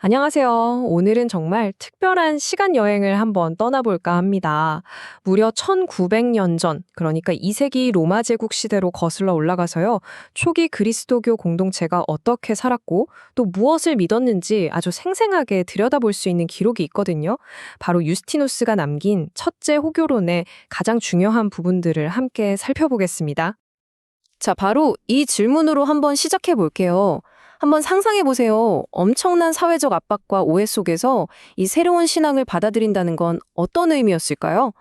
안녕하세요. 오늘은 정말 특별한 시간 여행을 한번 떠나볼까 합니다. 무려 1900년 전, 그러니까 2세기 로마 제국 시대로 거슬러 올라가서요. 초기 그리스도교 공동체가 어떻게 살았고 또 무엇을 믿었는지 아주 생생하게 들여다볼 수 있는 기록이 있거든요. 바로 유스티누스가 남긴 첫째 호교론의 가장 중요한 부분들을 함께 살펴보겠습니다. 자, 바로 이 질문으로 한번 시작해 볼게요. 한번 상상해 보세요. 엄청난 사회적 압박과 오해 속에서 이 새로운 신앙을 받아들인다는 건 어떤 의미였을까요?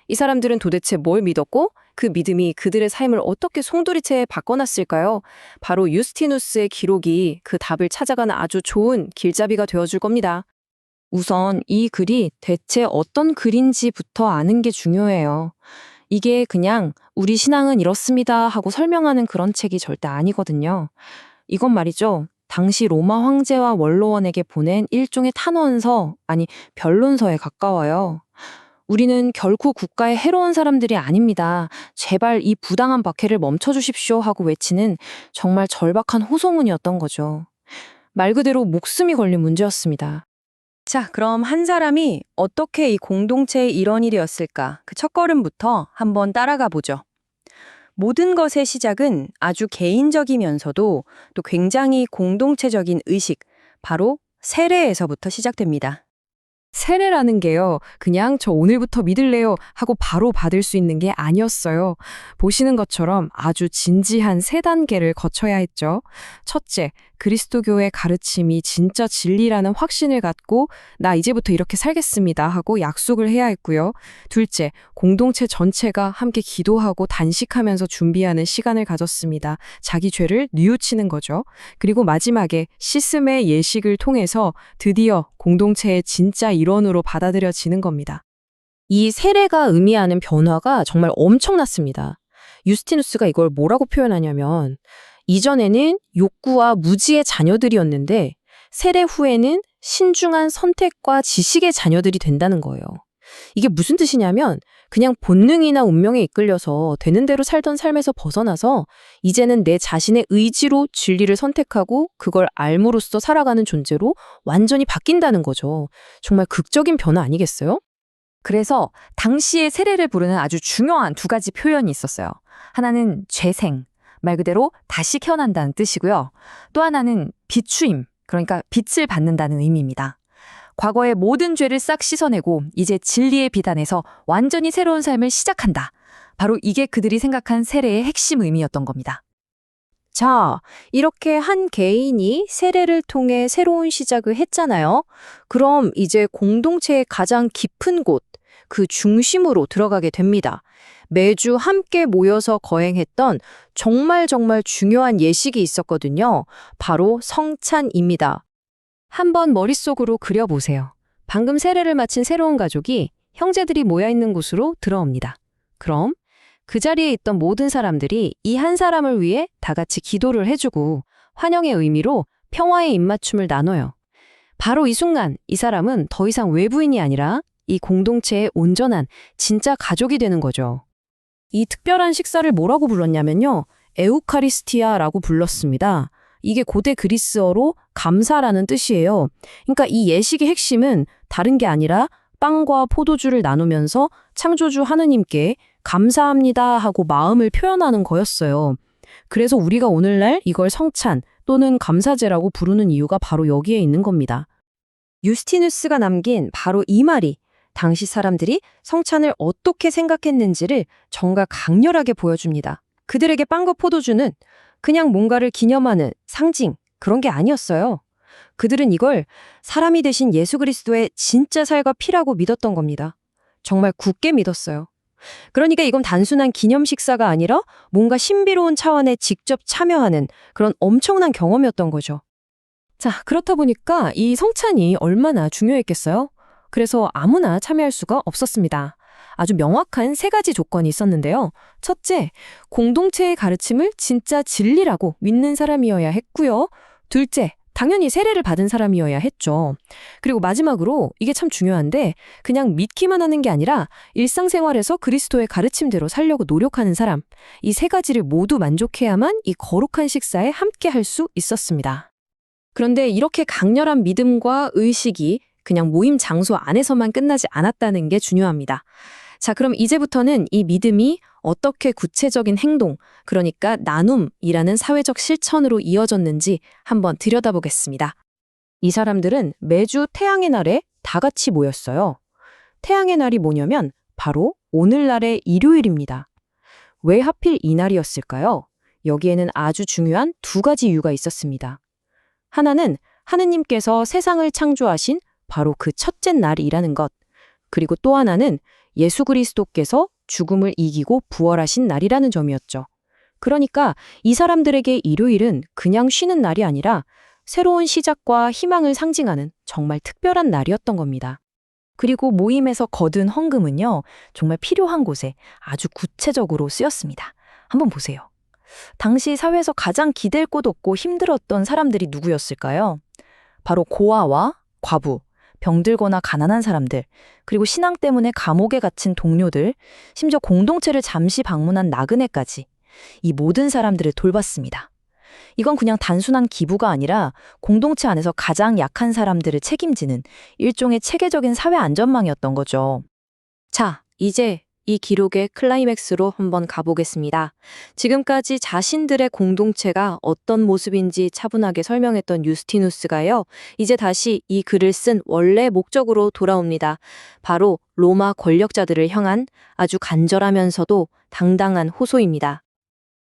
이 사람들은 도대체 뭘 믿었고 그 믿음이 그들의 삶을 어떻게 송두리째 바꿔놨을까요? 바로 유스티누스의 기록이 그 답을 찾아가는 아주 좋은 길잡이가 되어줄 겁니다. 우선 이 글이 대체 어떤 글인지부터 아는 게 중요해요. 이게 그냥 우리 신앙은 이렇습니다 하고 설명하는 그런 책이 절대 아니거든요. 이건 말이죠. 당시 로마 황제와 원로원에게 보낸 일종의 탄원서, 아니 변론서에 가까워요. 우리는 결코 국가에 해로운 사람들이 아닙니다. 제발 이 부당한 박해를 멈춰주십시오 하고 외치는 정말 절박한 호소문이었던 거죠. 말 그대로 목숨이 걸린 문제였습니다. 자, 그럼 한 사람이 어떻게 이 공동체의 일원이 되었을까? 그 첫걸음부터 한번 따라가 보죠. 모든 것의 시작은 아주 개인적이면서도 또 굉장히 공동체적인 의식, 바로 세례에서부터 시작됩니다. 세례라는 게요, 그냥 저 오늘부터 믿을래요 하고 바로 받을 수 있는 게 아니었어요. 보시는 것처럼 아주 진지한 세 단계를 거쳐야 했죠. 첫째, 그리스도교의 가르침이 진짜 진리라는 확신을 갖고 나 이제부터 이렇게 살겠습니다 하고 약속을 해야 했고요. 둘째, 공동체 전체가 함께 기도하고 단식하면서 준비하는 시간을 가졌습니다. 자기 죄를 뉘우치는 거죠. 그리고 마지막에 시스의 예식을 통해서 드디어 공동체의 진짜 일원으로 받아들여지는 겁니다. 이 세례가 의미하는 변화가 정말 엄청났습니다. 유스티누스가 이걸 뭐라고 표현하냐면 이전에는 욕구와 무지의 자녀들이었는데 세례 후에는 신중한 선택과 지식의 자녀들이 된다는 거예요. 이게 무슨 뜻이냐면 그냥 본능이나 운명에 이끌려서 되는 대로 살던 삶에서 벗어나서 이제는 내 자신의 의지로 진리를 선택하고 그걸 알므로써 살아가는 존재로 완전히 바뀐다는 거죠. 정말 극적인 변화 아니겠어요? 그래서 당시에 세례를 부르는 아주 중요한 두 가지 표현이 있었어요. 하나는 죄생, 말 그대로 다시 태어난다는 뜻이고요. 또 하나는 비추임, 그러니까 빛을 받는다는 의미입니다. 과거의 모든 죄를 싹 씻어내고 이제 진리의 빛 안에서 완전히 새로운 삶을 시작한다. 바로 이게 그들이 생각한 세례의 핵심 의미였던 겁니다. 자, 이렇게 한 개인이 세례를 통해 새로운 시작을 했잖아요. 그럼 이제 공동체의 가장 깊은 곳, 그 중심으로 들어가게 됩니다. 매주 함께 모여서 거행했던 정말 중요한 예식이 있었거든요. 바로 성찬입니다. 한번 머릿속으로 그려보세요. 방금 세례를 마친 새로운 가족이 형제들이 모여있는 곳으로 들어옵니다. 그럼 그 자리에 있던 모든 사람들이 이 한 사람을 위해 다 같이 기도를 해주고 환영의 의미로 평화의 입맞춤을 나눠요. 바로 이 순간 이 사람은 더 이상 외부인이 아니라 이 공동체의 온전한 진짜 가족이 되는 거죠. 이 특별한 식사를 뭐라고 불렀냐면요. 에우카리스티아라고 불렀습니다. 이게 고대 그리스어로 감사라는 뜻이에요. 그러니까 이 예식의 핵심은 다른 게 아니라 빵과 포도주를 나누면서 창조주 하느님께 감사합니다 하고 마음을 표현하는 거였어요. 그래서 우리가 오늘날 이걸 성찬 또는 감사제라고 부르는 이유가 바로 여기에 있는 겁니다. 유스티누스가 남긴 바로 이 말이 당시 사람들이 성찬을 어떻게 생각했는지를 정말 강렬하게 보여줍니다. 그들에게 빵과 포도주는 그냥 뭔가를 기념하는 상징, 그런 게 아니었어요. 그들은 이걸 사람이 되신 예수 그리스도의 진짜 살과 피라고 믿었던 겁니다. 정말 굳게 믿었어요. 그러니까 이건 단순한 기념 식사가 아니라 뭔가 신비로운 차원에 직접 참여하는 그런 엄청난 경험이었던 거죠. 자, 그렇다 보니까 이 성찬이 얼마나 중요했겠어요? 그래서 아무나 참여할 수가 없었습니다. 아주 명확한 세 가지 조건이 있었는데요. 첫째, 공동체의 가르침을 진짜 진리라고 믿는 사람이어야 했고요. 둘째, 당연히 세례를 받은 사람이어야 했죠. 그리고 마지막으로 이게 참 중요한데 그냥 믿기만 하는 게 아니라 일상생활에서 그리스도의 가르침대로 살려고 노력하는 사람. 이 세 가지를 모두 만족해야만 이 거룩한 식사에 함께 할 수 있었습니다. 그런데 이렇게 강렬한 믿음과 의식이 그냥 모임 장소 안에서만 끝나지 않았다는 게 중요합니다. 자, 그럼 이제부터는 이 믿음이 어떻게 구체적인 행동, 그러니까 나눔이라는 사회적 실천으로 이어졌는지 한번 들여다보겠습니다. 이 사람들은 매주 태양의 날에 다 같이 모였어요. 태양의 날이 뭐냐면 바로 오늘날의 일요일입니다. 왜 하필 이 날이었을까요? 여기에는 아주 중요한 두 가지 이유가 있었습니다. 하나는 하느님께서 세상을 창조하신 바로 그 첫째 날이라는 것. 그리고 또 하나는 예수 그리스도께서 죽음을 이기고 부활하신 날이라는 점이었죠. 그러니까 이 사람들에게 일요일은 그냥 쉬는 날이 아니라 새로운 시작과 희망을 상징하는 정말 특별한 날이었던 겁니다. 그리고 모임에서 거둔 헌금은요, 정말 필요한 곳에 아주 구체적으로 쓰였습니다. 한번 보세요. 당시 사회에서 가장 기댈 곳 없고 힘들었던 사람들이 누구였을까요? 바로 고아와 과부, 병들거나 가난한 사람들, 그리고 신앙 때문에 감옥에 갇힌 동료들, 심지어 공동체를 잠시 방문한 나그네까지 이 모든 사람들을 돌봤습니다. 이건 그냥 단순한 기부가 아니라 공동체 안에서 가장 약한 사람들을 책임지는 일종의 체계적인 사회 안전망이었던 거죠. 자, 이제 이 기록의 클라이맥스로 한번 가보겠습니다. 지금까지 자신들의 공동체가 어떤 모습인지 차분하게 설명했던 유스티누스가요, 이제 다시 이 글을 쓴 원래 목적으로 돌아옵니다. 바로 로마 권력자들을 향한 아주 간절하면서도 당당한 호소입니다.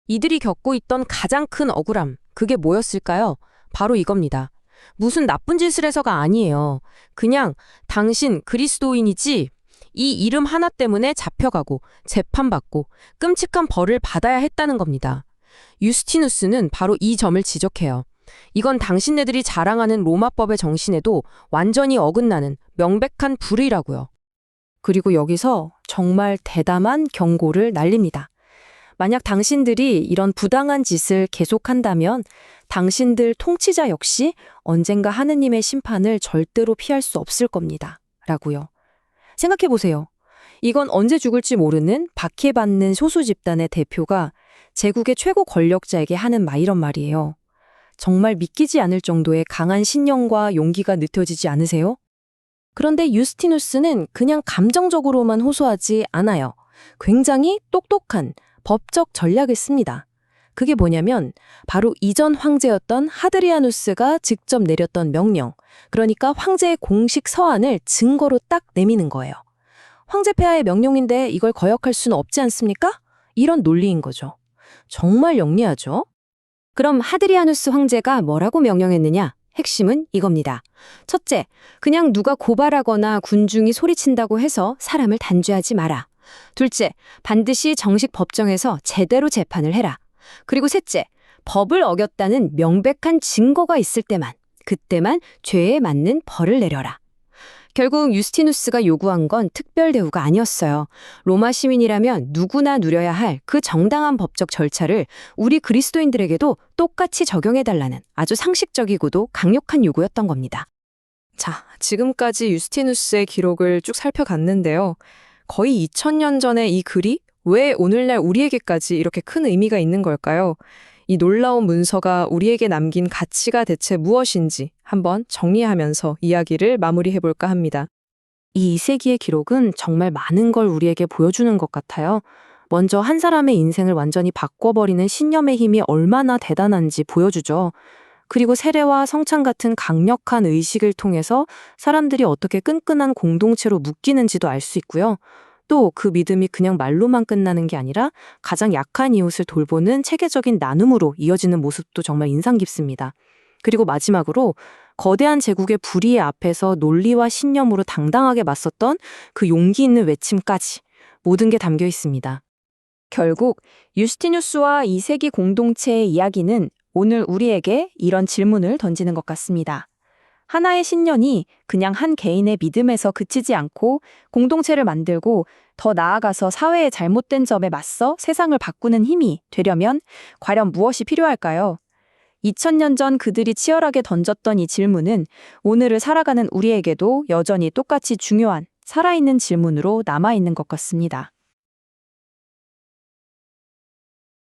이들이 겪고 있던 가장 큰 억울함, 그게 뭐였을까요? 바로 이겁니다. 무슨 나쁜 짓을 해서가 아니에요. 그냥 당신 그리스도인이지? 이 이름 하나 때문에 잡혀가고 재판받고 끔찍한 벌을 받아야 했다는 겁니다. 유스티누스는 바로 이 점을 지적해요. 이건 당신네들이 자랑하는 로마법의 정신에도 완전히 어긋나는 명백한 불의라고요. 그리고 여기서 정말 대담한 경고를 날립니다. 만약 당신들이 이런 부당한 짓을 계속한다면 당신들 통치자 역시 언젠가 하느님의 심판을 절대로 피할 수 없을 겁니다. 라고요. 생각해보세요. 이건 언제 죽을지 모르는 박해받는 소수 집단의 대표가 제국의 최고 권력자에게 하는 이런 말이에요. 정말 믿기지 않을 정도의 강한 신념과 용기가 느껴지지 않으세요? 그런데 유스티누스는 그냥 감정적으로만 호소하지 않아요. 굉장히 똑똑한 법적 전략을 씁니다. 그게 뭐냐면 바로 이전 황제였던 하드리아누스가 직접 내렸던 명령, 그러니까 황제의 공식 서한을 증거로 딱 내미는 거예요. 황제 폐하의 명령인데 이걸 거역할 수는 없지 않습니까? 이런 논리인 거죠. 정말 영리하죠? 그럼 하드리아누스 황제가 뭐라고 명령했느냐? 핵심은 이겁니다. 첫째, 그냥 누가 고발하거나 군중이 소리친다고 해서 사람을 단죄하지 마라. 둘째, 반드시 정식 법정에서 제대로 재판을 해라. 그리고 셋째, 법을 어겼다는 명백한 증거가 있을 때만, 그때만 죄에 맞는 벌을 내려라. 결국 유스티누스가 요구한 건 특별 대우가 아니었어요. 로마 시민이라면 누구나 누려야 할 그 정당한 법적 절차를 우리 그리스도인들에게도 똑같이 적용해달라는 아주 상식적이고도 강력한 요구였던 겁니다. 자, 지금까지 유스티누스의 기록을 쭉 살펴갔는데요. 거의 2000년 전의 이 글이 왜 오늘날 우리에게까지 이렇게 큰 의미가 있는 걸까요? 이 놀라운 문서가 우리에게 남긴 가치가 대체 무엇인지 한번 정리하면서 이야기를 마무리해볼까 합니다. 이 2세기의 기록은 정말 많은 걸 우리에게 보여주는 것 같아요. 먼저 한 사람의 인생을 완전히 바꿔버리는 신념의 힘이 얼마나 대단한지 보여주죠. 그리고 세례와 성찬 같은 강력한 의식을 통해서 사람들이 어떻게 끈끈한 공동체로 묶이는지도 알 수 있고요. 또 그 믿음이 그냥 말로만 끝나는 게 아니라 가장 약한 이웃을 돌보는 체계적인 나눔으로 이어지는 모습도 정말 인상 깊습니다. 그리고 마지막으로 거대한 제국의 불의의 앞에서 논리와 신념으로 당당하게 맞섰던 그 용기 있는 외침까지 모든 게 담겨 있습니다. 결국 유스티누스와 2세기 공동체의 이야기는 오늘 우리에게 이런 질문을 던지는 것 같습니다. 하나의 신년이 그냥 한 개인의 믿음에서 그치지 않고 공동체를 만들고 더 나아가서 사회의 잘못된 점에 맞서 세상을 바꾸는 힘이 되려면 과연 무엇이 필요할까요? 2000년 전 그들이 치열하게 던졌던 이 질문은 오늘을 살아가는 우리에게도 여전히 똑같이 중요한 살아있는 질문으로 남아있는 것 같습니다.